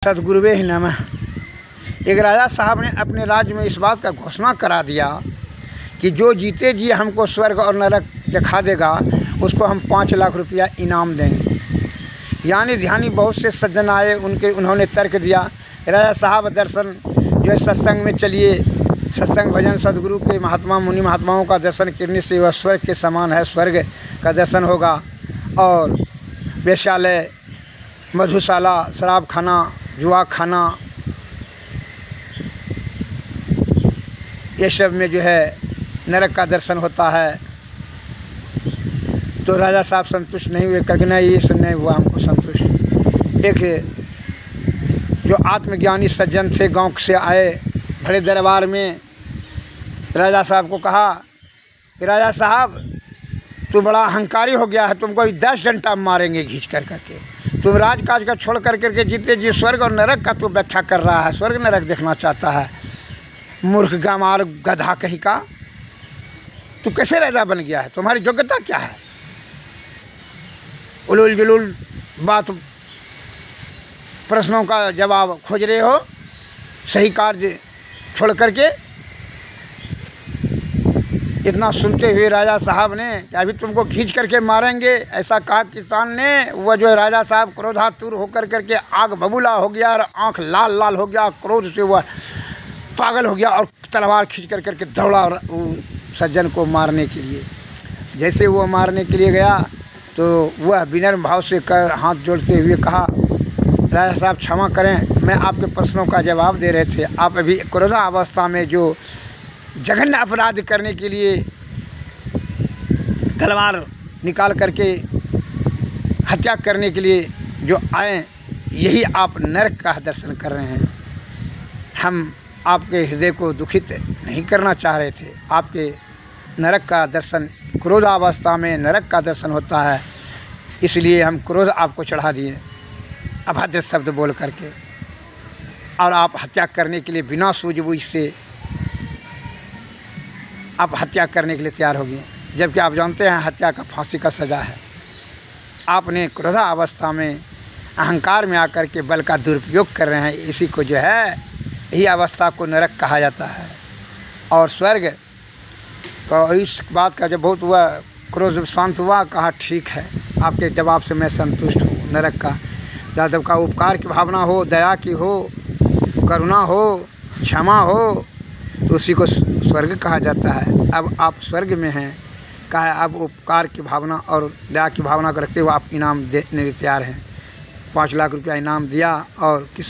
सदगुरुवे ही नमः। एक राजा साहब ने अपने राज्य में इस बात का घोषणा करा दिया कि जो जीते जी हमको स्वर्ग और नरक दिखा देगा उसको हम 5 लाख रुपया इनाम देंगे। यानी ध्यानी बहुत से सज्जन आए, उन्होंने तर्क दिया, राजा साहब दर्शन जो है सत्संग में चलिए, सत्संग भजन सदगुरु के महात्मा मुनि महात्माओं का दर्शन करने से वह स्वर्ग के समान है, स्वर्ग का दर्शन होगा। और वेश्यालय, मधुशाला, शराब खाना, जुआ खाना, ये सब में जो है नरक का दर्शन होता है। तो राजा साहब संतुष्ट नहीं हुए, क्योंकि नहीं ये सब नहीं हुआ हमको संतुष्ट। एक जो आत्मज्ञानी सज्जन थे गांव से आए, बड़े दरबार में राजा साहब को कहा कि राजा साहब तू बड़ा अहंकारी हो गया है, तुमको 10 डंडा मारेंगे घींच कर करके। तुम राजकाज का छोड़ कर करके जीते जी स्वर्ग और नरक का तो व्याख्या कर रहा है, स्वर्ग नरक देखना चाहता है। मूर्ख गंवार गधा कहीं का, तू कैसे राजा बन गया है, तुम्हारी योग्यता क्या है? उलूल जुलूल बात, प्रश्नों का जवाब खोज रहे हो, सही कार्य छोड़ करके। इतना सुनते हुए राजा साहब ने कि अभी तुमको खींच करके मारेंगे, ऐसा कहा। किसान ने वह जो राजा साहब क्रोधातुर होकर करके आग बबूला हो गया और आंख लाल लाल हो गया, क्रोध से वह पागल हो गया और तलवार खींच कर करके दौड़ा सज्जन को मारने के लिए। जैसे वो मारने के लिए गया तो वह विनम्र भाव से कर हाथ जोड़ते हुए कहा, राजा साहब क्षमा करें, मैं आपके प्रश्नों का जवाब दे रहे थे। आप अभी क्रोधावस्था में जो जघन्य अपराध करने के लिए तलवार निकाल करके हत्या करने के लिए जो आए, यही आप नरक का दर्शन कर रहे हैं। हम आपके हृदय को दुखित नहीं करना चाह रहे थे। आपके नरक का दर्शन, क्रोधावस्था में नरक का दर्शन होता है, इसलिए हम क्रोध आपको चढ़ा दिए अभद्र शब्द बोल करके। और आप हत्या करने के लिए बिना सूझबूझ से आप हत्या करने के लिए तैयार हो गए, जबकि आप जानते हैं हत्या का फांसी का सज़ा है। आपने क्रोधा अवस्था में अहंकार में आकर के बल का दुरुपयोग कर रहे हैं, इसी को जो है यही अवस्था को नरक कहा जाता है। और स्वर्ग तो इस बात का जब बहुत हुआ, क्रोध शांत हुआ, कहा ठीक है, आपके जवाब से मैं संतुष्ट हूँ। नरक का यादव का उपकार की भावना हो, दया की हो, करुणा हो, क्षमा हो, तो उसी को स्वर्ग कहा जाता है। अब आप स्वर्ग में हैं, कहा अब उपकार की भावना और दया की भावना को रखते हुए आप इनाम देने तैयार हैं। 5 लाख रुपया इनाम दिया और किसान